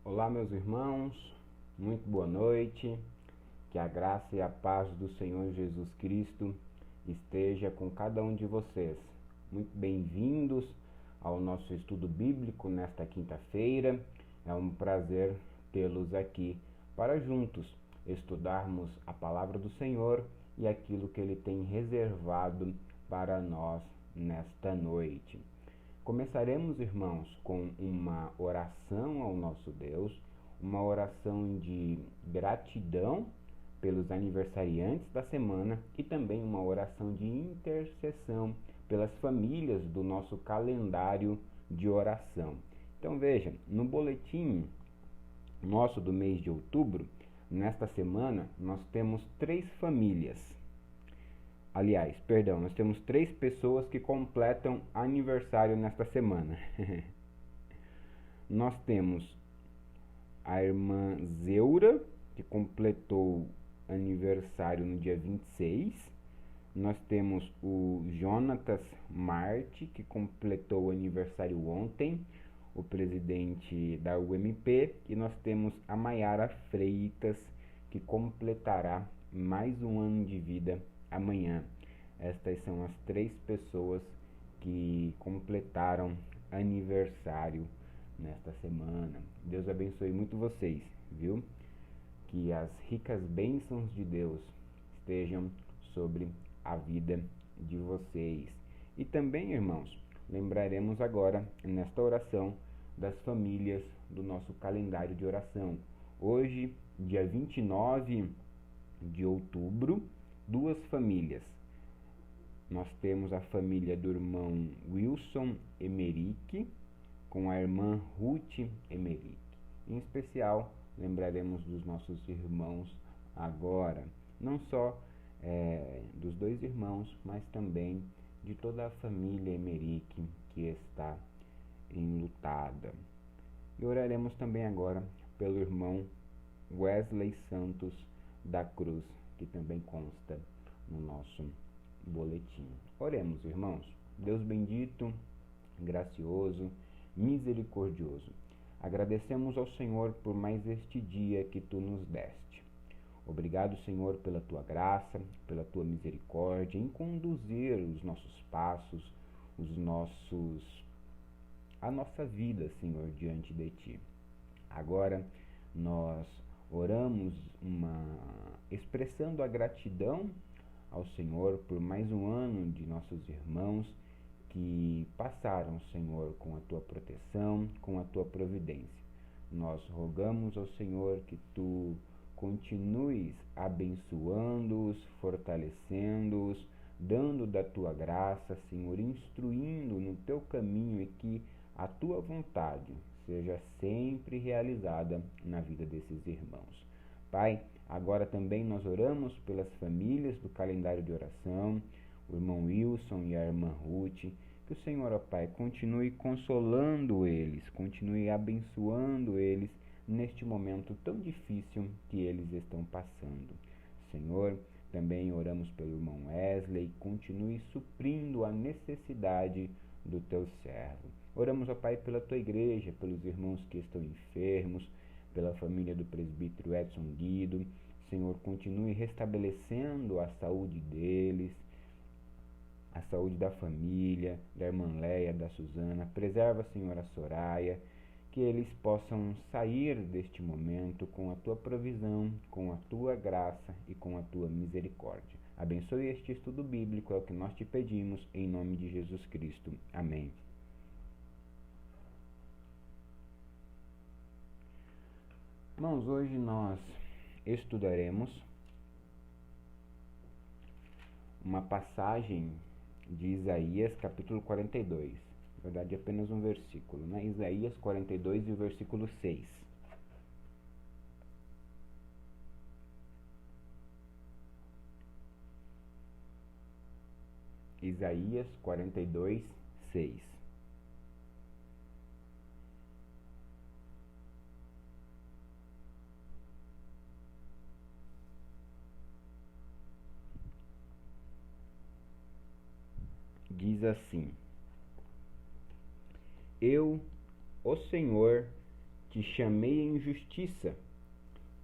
Olá, meus irmãos, muito boa noite. Que a graça e a paz do Senhor Jesus Cristo esteja com cada um de vocês. Muito bem-vindos ao nosso estudo bíblico nesta quinta-feira. É um prazer tê-los aqui para juntos estudarmos a palavra do Senhor e aquilo que Ele tem reservado para nós nesta noite. Começaremos, irmãos, com uma oração ao nosso Deus, uma oração de gratidão pelos aniversariantes da semana e também uma oração de intercessão pelas famílias do nosso calendário de oração. Então veja, no boletim nosso do mês de outubro, nesta semana, nós temos nós temos 3 pessoas que completam aniversário nesta semana. Nós temos a irmã Zeura, que completou aniversário no dia 26. Nós temos o Jonatas Marte, que completou aniversário ontem, o presidente da UMP. E nós temos a Maiara Freitas, que completará mais um ano de vida amanhã. Estas são as 3 pessoas que completaram aniversário nesta semana. Deus abençoe muito vocês, viu? Que as ricas bênçãos de Deus estejam sobre a vida de vocês. E também, irmãos, lembraremos agora, nesta oração, das famílias do nosso calendário de oração. Hoje, dia 29 de outubro, 2 famílias. Nós temos a família do irmão Wilson Emerick com a irmã Ruth Emerick. Em especial, lembraremos dos nossos irmãos agora, não só dos 2 irmãos, mas também de toda a família Emerick que está enlutada. E oraremos também agora pelo irmão Wesley Santos da Cruz, que também consta no nosso boletim. Oremos, irmãos. Deus bendito, gracioso, misericordioso, agradecemos ao Senhor por mais este dia que Tu nos deste. Obrigado, Senhor, pela Tua graça, pela Tua misericórdia em conduzir os nossos passos, a nossa vida, Senhor, diante de Ti. Agora nós oramos expressando a gratidão ao Senhor por mais um ano de nossos irmãos que passaram, Senhor, com a Tua proteção, com a Tua providência. Nós rogamos ao Senhor que Tu continues abençoando-os, fortalecendo-os, dando da Tua graça, Senhor, instruindo no Teu caminho e que a Tua vontade seja sempre realizada na vida desses irmãos. Pai, agora também nós oramos pelas famílias do calendário de oração, o irmão Wilson e a irmã Ruth. Que o Senhor, ó Pai, continue consolando eles, continue abençoando eles neste momento tão difícil que eles estão passando. Senhor, também oramos pelo irmão Wesley, continue suprindo a necessidade do Teu servo. Oramos, ó Pai, pela Tua igreja, pelos irmãos que estão enfermos, pela família do presbítero Edson Guido. Senhor, continue restabelecendo a saúde deles, a saúde da família, da irmã Leia, da Suzana. Preserva, Senhor, a Soraya, que eles possam sair deste momento com a Tua provisão, com a Tua graça e com a Tua misericórdia. Abençoe este estudo bíblico, é o que nós Te pedimos, em nome de Jesus Cristo. Amém. Irmãos, hoje nós estudaremos uma passagem de Isaías, capítulo 42. Na verdade, apenas um versículo, né? Isaías 42 e o versículo 6. Isaías 42, 6. Diz assim: Eu, o Senhor, te chamei em justiça,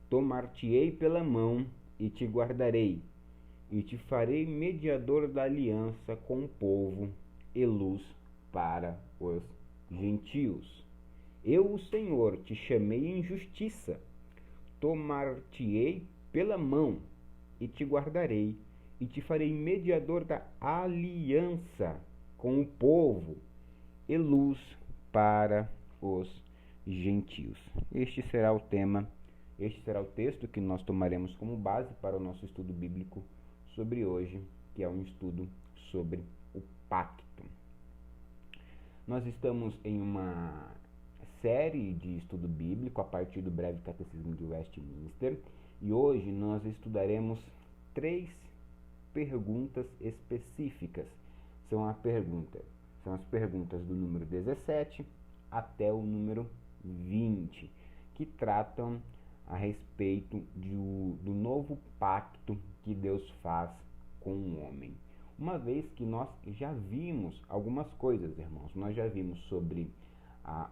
tomar-te-ei pela mão e te guardarei, e te farei mediador da aliança com o povo e luz para os gentios. Eu, o Senhor, te chamei em justiça, tomar-te-ei pela mão e te guardarei, e te farei mediador da aliança com o povo e luz para os gentios. Este será o texto que nós tomaremos como base para o nosso estudo bíblico sobre hoje, que é um estudo sobre o pacto. Nós estamos em uma série de estudo bíblico a partir do breve catecismo de Westminster, e hoje nós estudaremos 3 perguntas específicas. São as perguntas do número 17 até o número 20, que tratam a respeito do novo pacto que Deus faz com o homem. Uma vez que nós já vimos algumas coisas, irmãos, nós já vimos sobre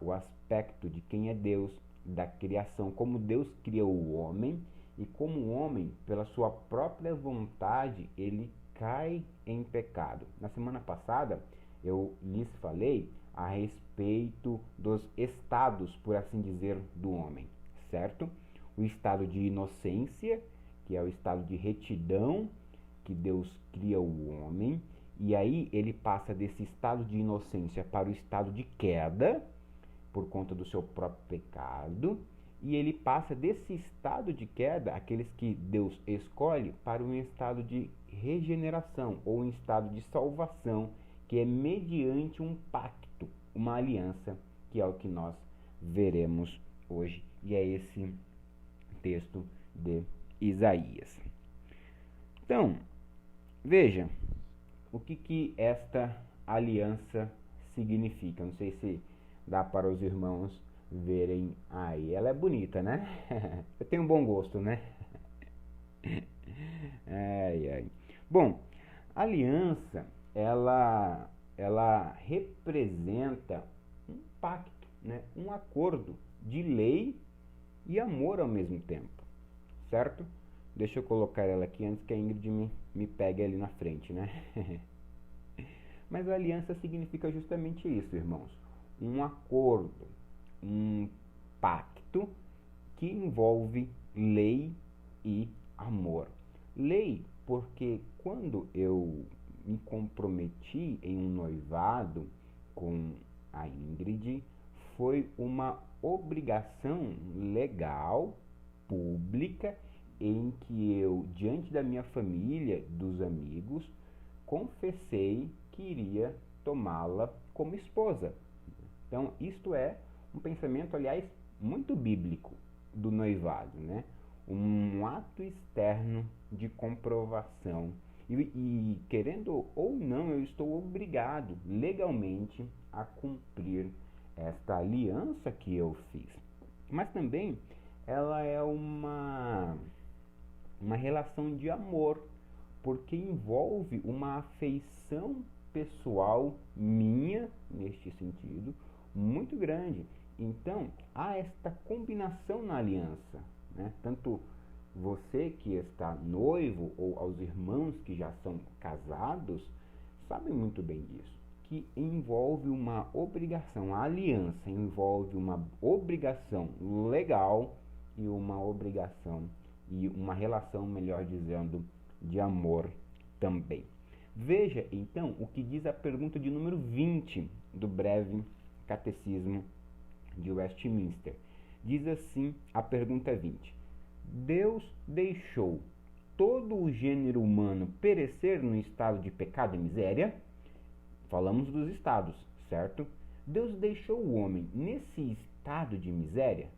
o aspecto de quem é Deus, da criação, como Deus criou o homem e como o homem, pela sua própria vontade, ele cai em pecado. Na semana passada, eu lhes falei a respeito dos estados, por assim dizer, do homem, certo? O estado de inocência, que é o estado de retidão, que Deus cria o homem, e aí ele passa desse estado de inocência para o estado de queda, por conta do seu próprio pecado, e ele passa desse estado de queda, aqueles que Deus escolhe, para um estado de regeneração, ou um estado de salvação, que é mediante um pacto, uma aliança, que é o que nós veremos hoje, e é esse texto de Isaías. Então, veja o que esta aliança significa. Não sei se dá para os irmãos verem aí. Ela é bonita, né? Eu tenho um bom gosto, né? Ai, ai. Bom, a aliança, ela representa um pacto, né? Um acordo de lei e amor ao mesmo tempo, certo? Deixa eu colocar ela aqui antes que a Ingrid me pegue ali na frente, né? Mas a aliança significa justamente isso, irmãos. Um acordo, um pacto que envolve lei e amor. Lei, porque quando eu me comprometi em um noivado com a Ingrid, foi uma obrigação legal, pública, em que eu, diante da minha família, dos amigos, confessei que iria tomá-la como esposa. Então, isto é um pensamento, aliás, muito bíblico do noivado, né? Um ato externo de comprovação. E querendo ou não, eu estou obrigado legalmente a cumprir esta aliança que eu fiz. Mas também ela é uma relação de amor, porque envolve uma afeição pessoal minha, neste sentido, muito grande. Então, há esta combinação na aliança, né? Tanto você que está noivo ou aos irmãos que já são casados, sabem muito bem disso, que envolve uma obrigação. A aliança envolve uma obrigação legal e uma obrigação e uma relação, melhor dizendo, de amor também. Veja, então, o que diz a pergunta de número 20 do breve catecismo de Westminster. Diz assim a pergunta 20: Deus deixou todo o gênero humano perecer no estado de pecado e miséria? Falamos dos estados, certo? Deus deixou o homem nesse estado de miséria,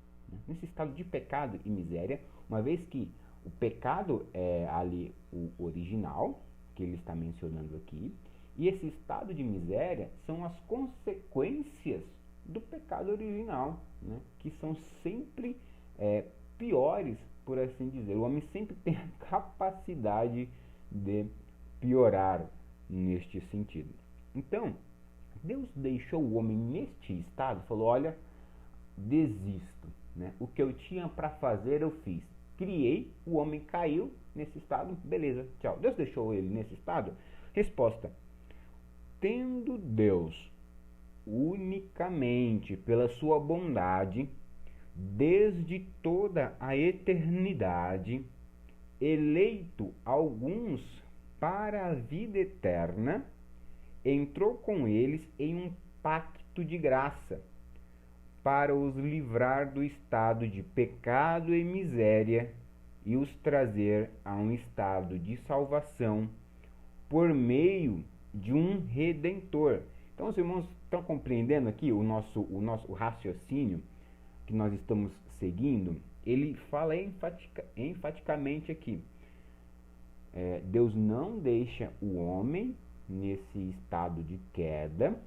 nesse estado de pecado e miséria, uma vez que o pecado é ali o original, que ele está mencionando aqui, e esse estado de miséria são as consequências do pecado original, né? Que são sempre piores, por assim dizer. O homem sempre tem a capacidade de piorar neste sentido. Então, Deus deixou o homem neste estado, falou: olha, desisto, né? O que eu tinha para fazer eu fiz. Criei, o homem caiu nesse estado, beleza, tchau. Deus deixou ele nesse estado? Resposta: tendo Deus unicamente pela sua bondade, desde toda a eternidade, eleito alguns para a vida eterna, entrou com eles em um pacto de graça, para os livrar do estado de pecado e miséria e os trazer a um estado de salvação por meio de um Redentor. Então, os irmãos estão compreendendo aqui o nosso raciocínio que nós estamos seguindo? Ele fala enfaticamente aqui. Deus não deixa o homem nesse estado de queda,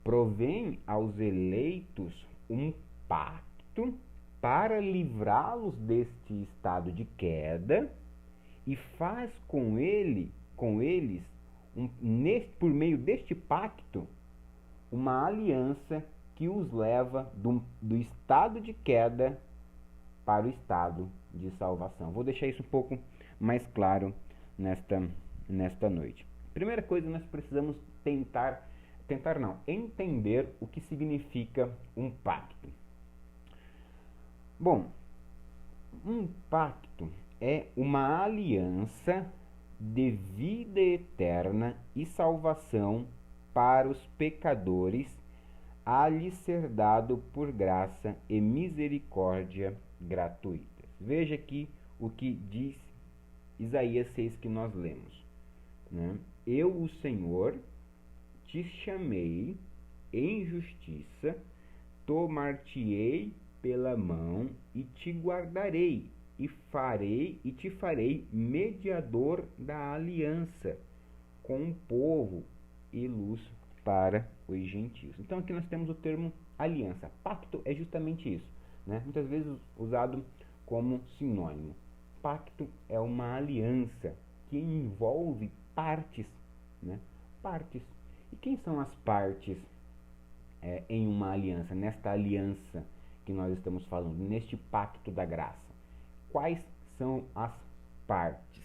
provém aos eleitos um pacto para livrá-los deste estado de queda e faz com eles, por meio deste pacto, uma aliança que os leva do estado de queda para o estado de salvação. Vou deixar isso um pouco mais claro nesta noite. Primeira coisa, nós precisamos entender o que significa um pacto. Bom, um pacto é uma aliança de vida eterna e salvação para os pecadores, a lhes ser dado por graça e misericórdia gratuitas. Veja aqui o que diz Isaías 6 que nós lemos, né? Eu, o Senhor, te chamei em justiça, tomar-te-ei pela mão e te guardarei, e te farei mediador da aliança com o povo e luz para os gentios. Então aqui nós temos o termo aliança. Pacto é justamente isso, né? Muitas vezes usado como sinônimo. Pacto é uma aliança que envolve partes, né? Partes. E quem são as partes em uma aliança? Nesta aliança que nós estamos falando, neste pacto da graça. Quais são as partes?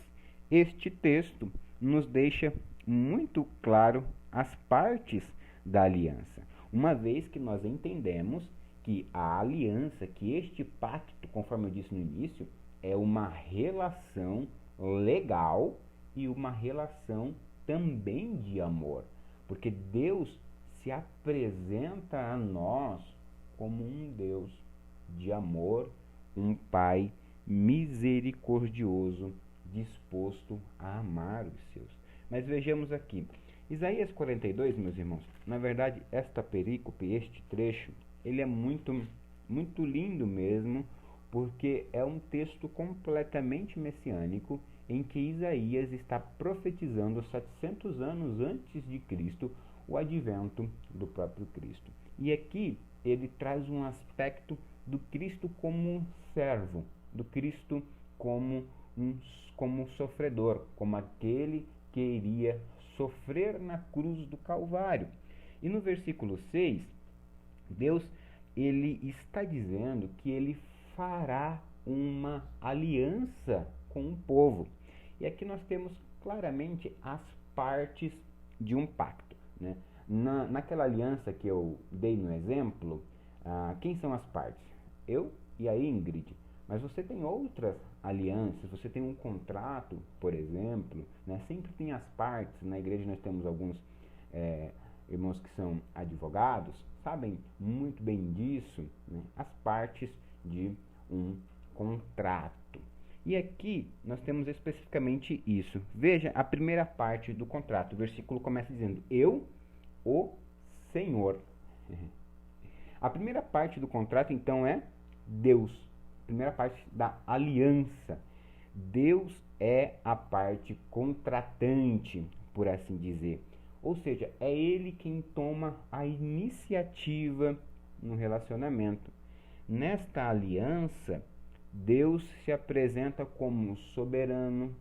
Este texto nos deixa muito claro as partes da aliança, uma vez que nós entendemos que a aliança, que este pacto, conforme eu disse no início, é uma relação legal e uma relação também de amor, porque Deus se apresenta a nós como um Deus de amor, um Pai misericordioso, disposto a amar os seus. Mas vejamos aqui, Isaías 42, meus irmãos, na verdade, esta perícope, este trecho, ele é muito, muito lindo mesmo, porque é um texto completamente messiânico, em que Isaías está profetizando 700 anos antes de Cristo, o advento do próprio Cristo. E aqui ele traz um aspecto do Cristo como servo, do Cristo como sofredor, como aquele que iria sofrer na cruz do Calvário. E no versículo 6, Deus ele está dizendo que ele fará uma aliança com o povo. E aqui nós temos claramente as partes de um pacto, né? Naquela aliança que eu dei no exemplo, quem são as partes? Eu e a Ingrid. Mas você tem outras alianças, você tem um contrato, por exemplo, né? Sempre tem as partes. Na igreja nós temos alguns irmãos que são advogados, sabem muito bem disso, né? As partes de um contrato. E aqui nós temos especificamente isso. Veja a primeira parte do contrato. O versículo começa dizendo: Eu, o Senhor. A primeira parte do contrato, então, é Deus. A primeira parte da aliança. Deus é a parte contratante, por assim dizer. Ou seja, é Ele quem toma a iniciativa no relacionamento. Nesta aliança, Deus se apresenta como soberano,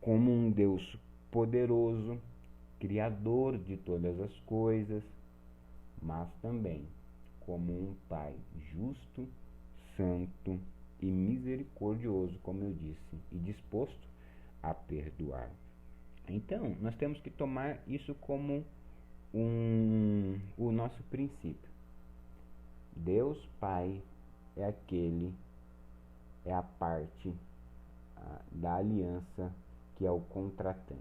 como um Deus poderoso, criador de todas as coisas, mas também como um Pai justo, santo e misericordioso, como eu disse, e disposto a perdoar. Então, nós temos que tomar isso como o nosso princípio. Deus Pai é a parte da aliança que é o contratante.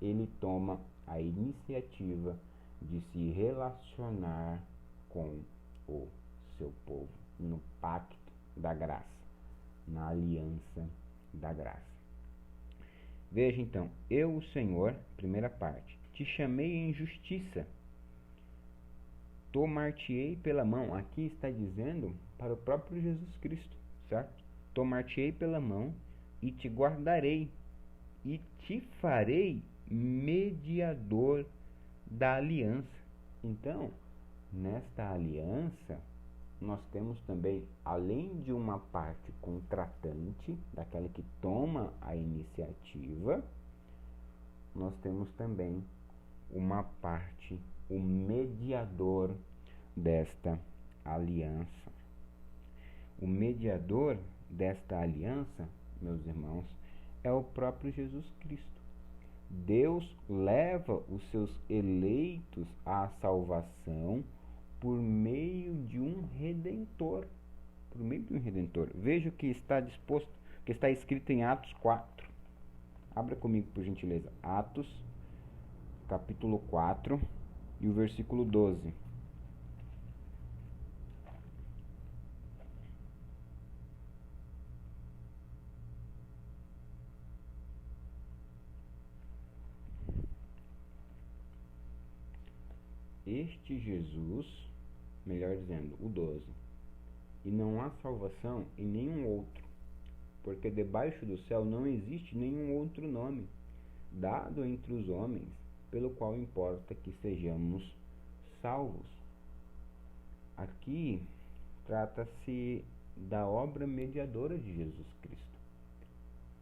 Ele toma a iniciativa de se relacionar com o seu povo no pacto da graça, na aliança da graça. Veja então, eu, o Senhor, primeira parte, te chamei em justiça, tomar-te-ei pela mão. Aqui está dizendo para o próprio Jesus Cristo, certo? Tomar-te-ei pela mão e te guardarei e te farei mediador da aliança. Então, nesta aliança, nós temos também, além de uma parte contratante, daquela que toma a iniciativa, nós temos também uma parte, o mediador desta aliança. O mediador desta aliança, meus irmãos, é o próprio Jesus Cristo. Deus leva os seus eleitos à salvação por meio de um redentor. Por meio de um redentor. Veja o que está disposto, que está escrito em Atos 4. Abra comigo, por gentileza. Atos, capítulo 4 e o versículo 12. Este Jesus, melhor dizendo, o 12, e não há salvação em nenhum outro, porque debaixo do céu não existe nenhum outro nome dado entre os homens, pelo qual importa que sejamos salvos. Aqui trata-se da obra mediadora de Jesus Cristo.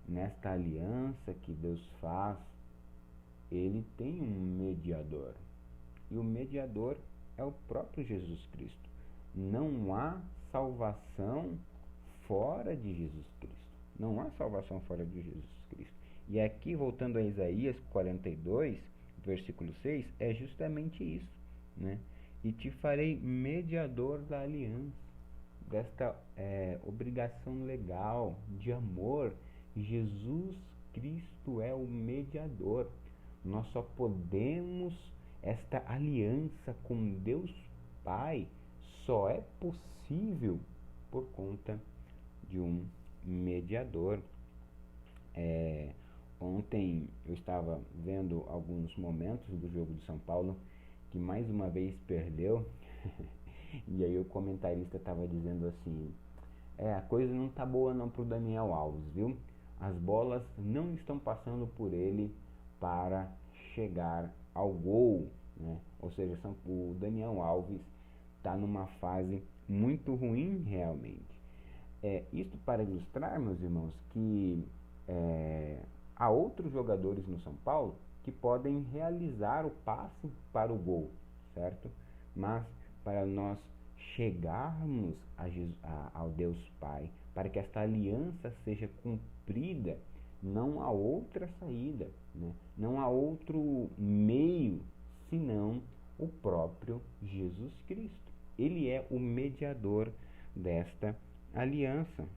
Nesta aliança que Deus faz, ele tem um mediador. E o mediador é o próprio Jesus Cristo. Não há salvação fora de Jesus Cristo. Não há salvação fora de Jesus Cristo. E aqui, voltando a Isaías 42, versículo 6, é justamente isso, né? E te farei mediador da aliança, desta obrigação legal, de amor. Jesus Cristo é o mediador. Nós só podemos, esta aliança com Deus Pai só é possível por conta de um mediador. Ontem eu estava vendo alguns momentos do jogo de São Paulo, que mais uma vez perdeu, e aí o comentarista estava dizendo assim, a coisa não tá boa não pro Daniel Alves, viu? As bolas não estão passando por ele para chegar ao gol, né? Ou seja, o Daniel Alves está numa fase muito ruim realmente. Isto para ilustrar, meus irmãos, que há outros jogadores no São Paulo que podem realizar o passe para o gol, certo? Mas para nós chegarmos ao Deus Pai, para que esta aliança seja cumprida, não há outra saída, né? Não há outro meio senão o próprio Jesus Cristo. Ele é o mediador desta aliança.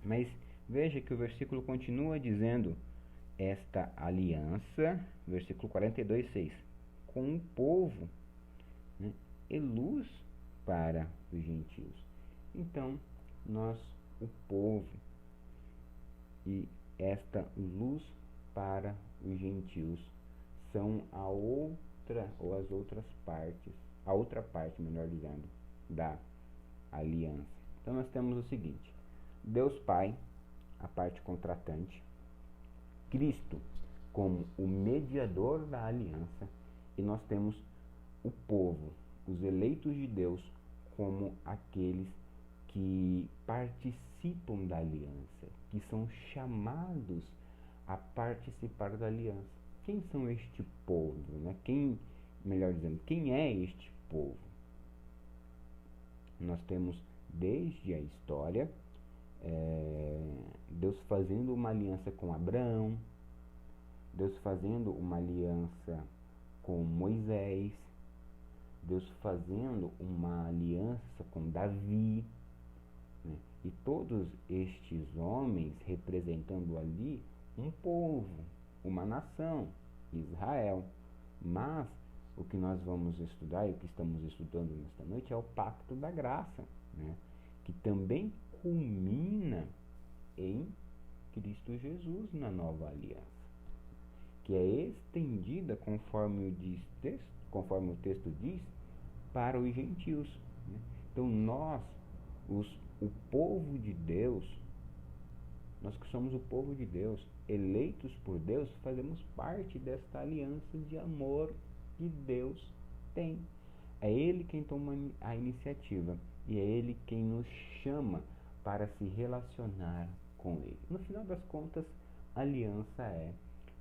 Mas veja que o versículo continua dizendo, esta aliança, versículo 42, 6, com o povo, né, é luz para os gentios. Então, nós, o povo, e esta luz para os gentios são a outra, ou as outras partes, a outra parte, melhor dizendo, da aliança. Então nós temos o seguinte, Deus Pai, a parte contratante, Cristo como o mediador da aliança, e nós temos o povo, os eleitos de Deus, como aqueles que participam da aliança, que são chamados a participar da aliança. Quem são este povo, né? Melhor dizendo, quem é este povo? Nós temos desde a história, Deus fazendo uma aliança com Abraão, Deus fazendo uma aliança com Moisés, Deus fazendo uma aliança com Davi, né? E todos estes homens representando ali um povo, uma nação, Israel. Mas o que nós vamos estudar e o que estamos estudando nesta noite é o pacto da graça, né? Que também culmina em Cristo Jesus na nova aliança, que é estendida, conforme o texto diz, para os gentios, né? Então nós, o povo de Deus, nós que somos o povo de Deus, eleitos por Deus, fazemos parte desta aliança de amor que Deus tem. É Ele quem toma a iniciativa e é Ele quem nos chama para se relacionar com Ele. No final das contas, aliança é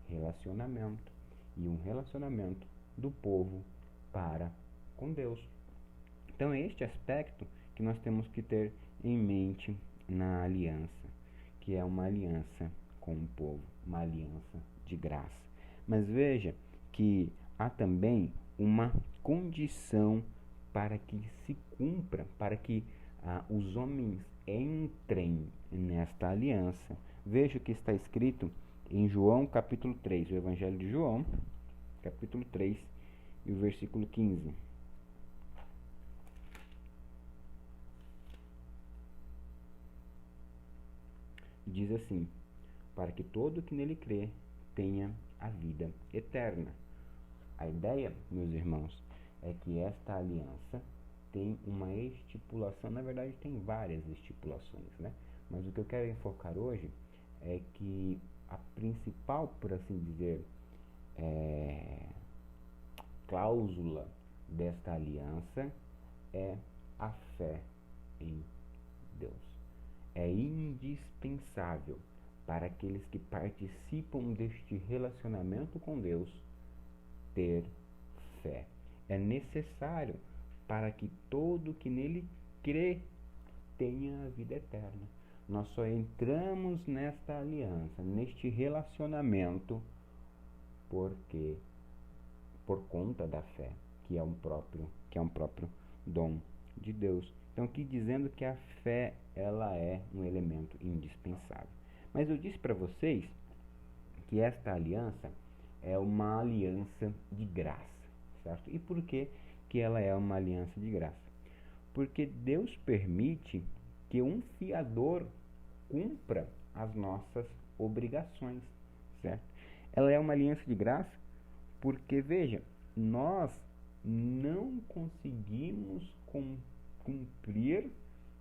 relacionamento, e um relacionamento do povo para com Deus. Então é este aspecto que nós temos que ter em mente na aliança, que é uma aliança com o povo, uma aliança de graça. Mas veja que há também uma condição para que se cumpra, para que os homens entrem nesta aliança. Veja o que está escrito em João capítulo 3, o Evangelho de João, capítulo 3, e o versículo 15. Diz assim: para que todo que nele crê tenha a vida eterna. A ideia, meus irmãos, é que esta aliança tem uma estipulação, na verdade tem várias estipulações, né? Mas o que eu quero enfocar hoje é que a principal, por assim dizer, cláusula desta aliança é a fé em Deus. É indispensável para aqueles que participam deste relacionamento com Deus ter fé. É necessário para que todo que nele crê tenha a vida eterna. Nós só entramos nesta aliança, neste relacionamento, por conta da fé, que é um próprio dom de Deus. Então, aqui dizendo que a fé, ela é um elemento indispensável. Mas eu disse para vocês que esta aliança é uma aliança de graça, certo? E por que ela é uma aliança de graça? Porque Deus permite que um fiador cumpra as nossas obrigações, certo? Ela é uma aliança de graça porque, veja, nós não conseguimos cumprir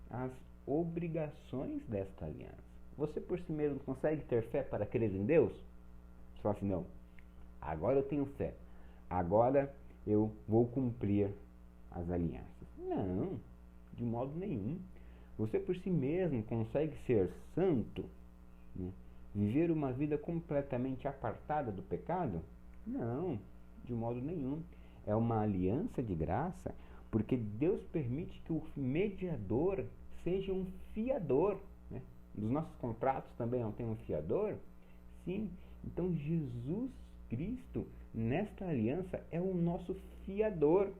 as obrigações desta aliança. Você por si mesmo consegue ter fé para crer em Deus? Você fala assim: não, agora eu tenho fé, agora eu vou cumprir as alianças. Não, de modo nenhum. Você por si mesmo consegue ser santo, né? Viver uma vida completamente apartada do pecado? Não, de modo nenhum. É uma aliança de graça porque Deus permite que o mediador seja um fiador, né? Nos nossos contratos também não tem um fiador? Sim. Então Jesus Cristo, nesta aliança, é o nosso fiador,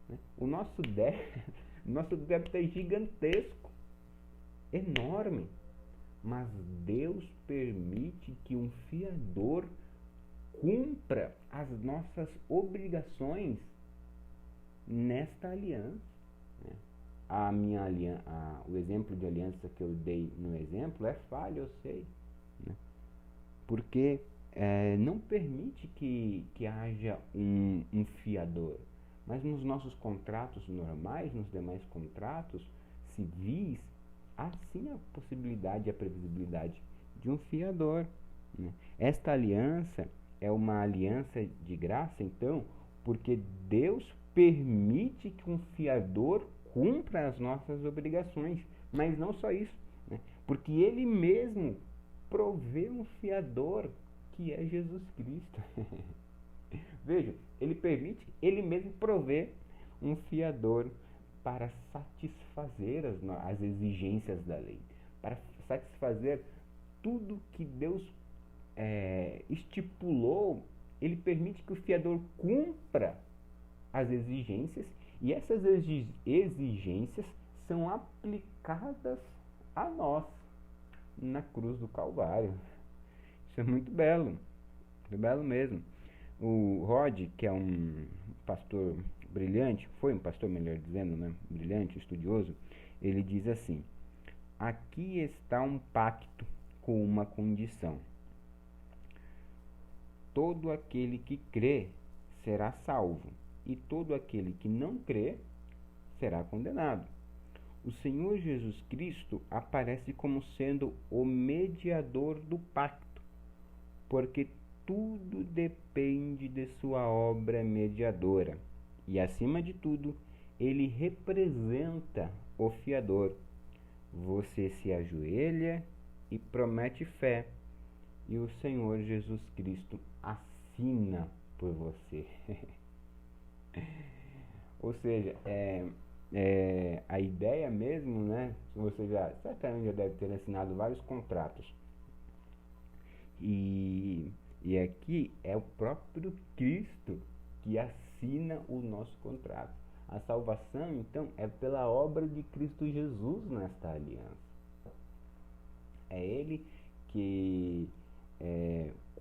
né? O nosso débito é gigantesco, enorme. Mas Deus permite que um fiador cumpra as nossas obrigações nesta aliança, né? O exemplo de aliança que eu dei no exemplo é falho, eu sei, né? Porque não permite que haja um fiador. Mas nos nossos contratos normais, nos demais contratos civis, há sim a possibilidade e a previsibilidade de um fiador, né? Esta aliança é uma aliança de graça, então, porque Deus permite que um fiador cumpra as nossas obrigações. Mas não só isso, né? Porque Ele mesmo provê um fiador, que é Jesus Cristo. Veja, Ele permite, Ele mesmo provê um fiador para satisfazer as exigências da lei, para satisfazer tudo que Deus estipulou. Ele permite que o fiador cumpra as exigências, e essas exigências são aplicadas a nós na cruz do Calvário. Isso é muito belo mesmo. O Rod, que é um pastor brilhante, foi um pastor, melhor dizendo, né? Brilhante, estudioso, ele diz assim: aqui está um pacto com uma condição. Todo aquele que crê será salvo, e todo aquele que não crê será condenado. O Senhor Jesus Cristo aparece como sendo o mediador do pacto, porque tudo depende de sua obra mediadora. E, acima de tudo, ele representa o fiador. Você se ajoelha e promete fé, e o Senhor Jesus Cristo assina por você. Ou seja, a ideia mesmo, né? Você certamente já deve ter assinado vários contratos. E aqui é o próprio Cristo que assina o nosso contrato. A salvação, então, é pela obra de Cristo Jesus nesta aliança. É Ele que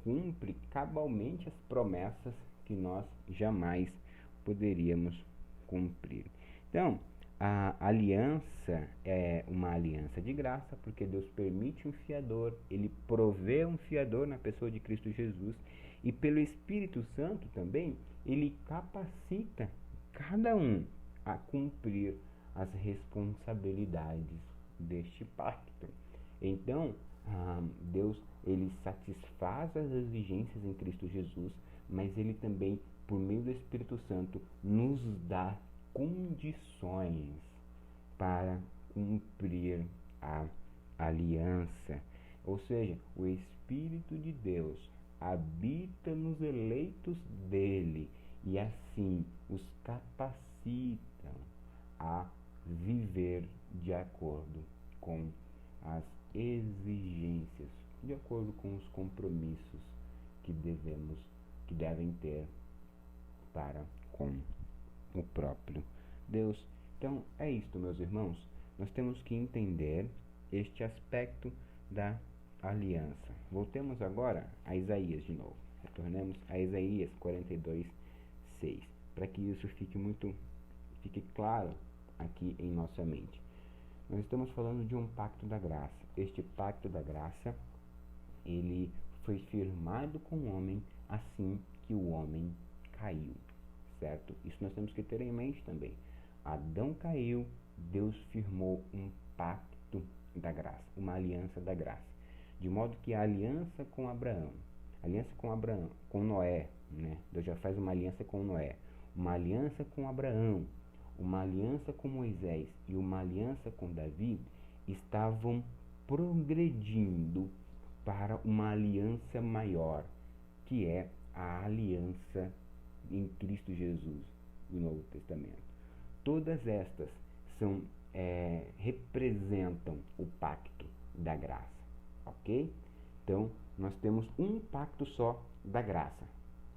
cumpre cabalmente as promessas que nós jamais poderíamos cumprir. Então, a aliança é uma aliança de graça, porque Deus permite um fiador, Ele provê um fiador na pessoa de Cristo Jesus, e pelo Espírito Santo também, Ele capacita cada um a cumprir as responsabilidades deste pacto. Então, Deus, Ele satisfaz as exigências em Cristo Jesus, mas Ele também, por meio do Espírito Santo, nos dá condições para cumprir a aliança. Ou seja, o Espírito de Deus habita nos eleitos dele e assim os capacitam a viver de acordo com as exigências, de acordo com os compromissos que devem ter para com o próprio Deus. Então é isto, meus irmãos, nós temos que entender este aspecto da aliança. Voltemos agora a Isaías de novo, retornemos a Isaías 42:6, para que isso fique claro aqui em nossa mente. Nós estamos falando de um pacto da graça. Este pacto da graça, ele foi firmado com o homem assim que o homem caiu, certo? Isso nós temos que ter em mente também. Adão caiu, Deus firmou um pacto da graça, uma aliança da graça. De modo que a aliança com Abraão, com Noé, né? Deus já faz uma aliança com Noé, uma aliança com Abraão, uma aliança com Moisés e uma aliança com Davi, estavam progredindo para uma aliança maior, que é a aliança em Cristo Jesus do Novo Testamento. Todas estas representam o pacto da graça, ok? Então, nós temos um pacto só da graça,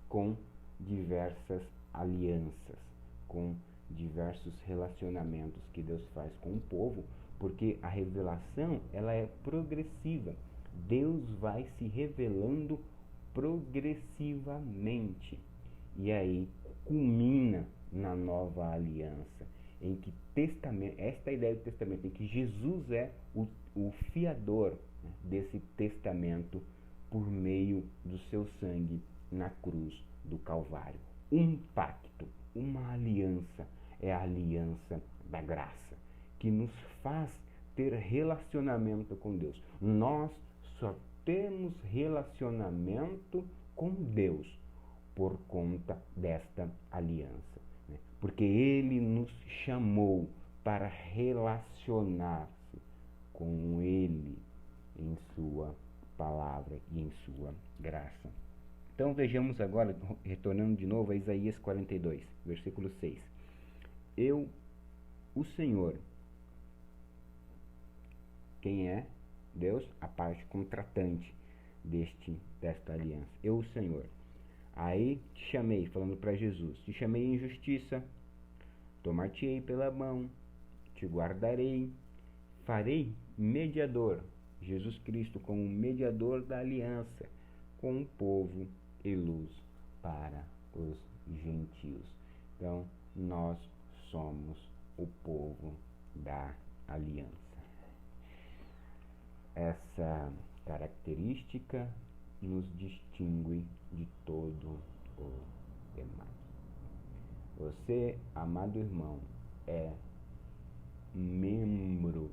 com diversas alianças, com diversos relacionamentos que Deus faz com o povo, porque a revelação ela é progressiva. Deus vai se revelando progressivamente, e aí culmina na nova aliança, em que esta ideia do testamento, em que Jesus é o fiador, né, desse testamento por meio do seu sangue na cruz do Calvário. Um pacto, uma aliança, é a aliança da graça, que nos faz ter relacionamento com Deus. Nós só temos relacionamento com Deus por conta desta aliança, né? Porque Ele nos chamou para relacionar-se com Ele em Sua palavra e em Sua graça. Então vejamos agora, retornando de novo a Isaías 42, versículo 6. Eu o Senhor. Quem é? Deus, a parte contratante desta aliança. Eu, o Senhor. Aí te chamei, falando para Jesus, te chamei em justiça, tomar-te-ei pela mão, te guardarei, farei mediador, Jesus Cristo como mediador da aliança com o povo e luz para os gentios. Então, nós somos o povo da aliança. Essa característica nos distingue de todo o demais. Você, amado irmão, é membro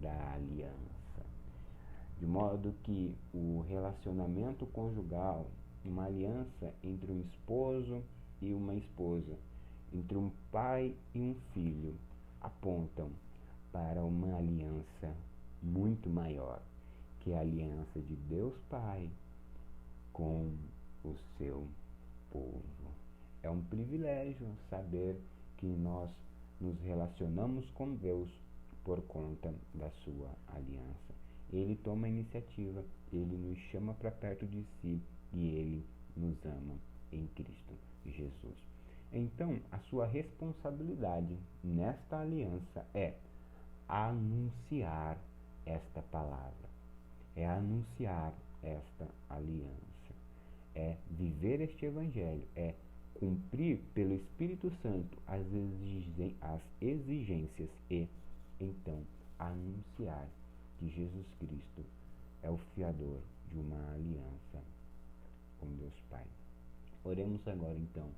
da aliança, de modo que o relacionamento conjugal, uma aliança entre um esposo e uma esposa, entre um pai e um filho, apontam para uma aliança muito maior, que é a aliança de Deus Pai com o seu povo. É um privilégio saber que nós nos relacionamos com Deus por conta da sua aliança. Ele toma a iniciativa, ele nos chama para perto de si e ele nos ama em Cristo Jesus. Então, a sua responsabilidade nesta aliança é anunciar esta palavra, é anunciar esta aliança, é viver este evangelho, é cumprir pelo Espírito Santo as exigências e, então, anunciar que Jesus Cristo é o fiador de uma aliança com Deus Pai. Oremos agora, então,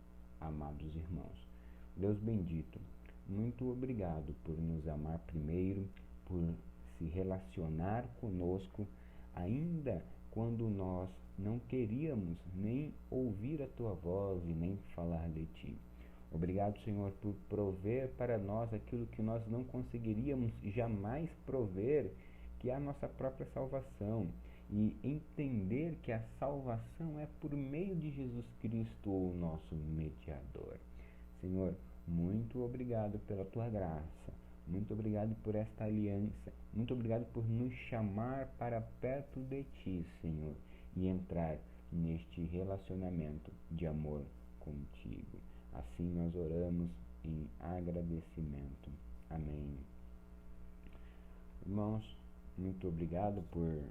amados irmãos. Deus bendito, muito obrigado por nos amar primeiro, por se relacionar conosco, ainda quando nós não queríamos nem ouvir a tua voz e nem falar de ti. Obrigado, Senhor, por prover para nós aquilo que nós não conseguiríamos jamais prover, que é a nossa própria salvação, e entender que a salvação é por meio de Jesus Cristo, o nosso mediador. Senhor, muito obrigado pela tua graça, muito obrigado por esta aliança, muito obrigado por nos chamar para perto de ti, Senhor, e entrar neste relacionamento de amor contigo. Assim nós oramos em agradecimento. Amém. Irmãos, muito obrigado por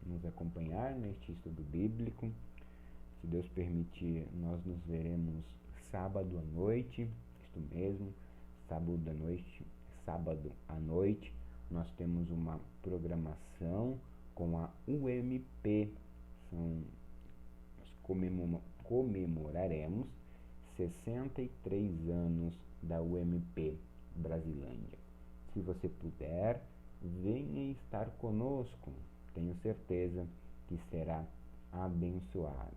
nos acompanhar neste estudo bíblico. Se Deus permitir, nós nos veremos sábado à noite, isto mesmo, sábado à noite, nós temos uma programação com a UMP. Nós comemoraremos 63 anos da UMP Brasilândia. Se você puder, venha estar conosco. Tenho certeza que será abençoado.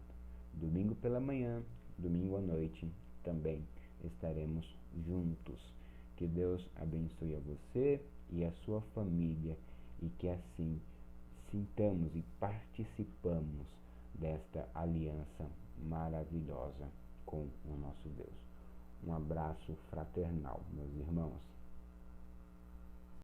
Domingo pela manhã, domingo à noite, também estaremos juntos. Que Deus abençoe a você e a sua família e que assim sintamos e participamos desta aliança maravilhosa com o nosso Deus. Um abraço fraternal, meus irmãos.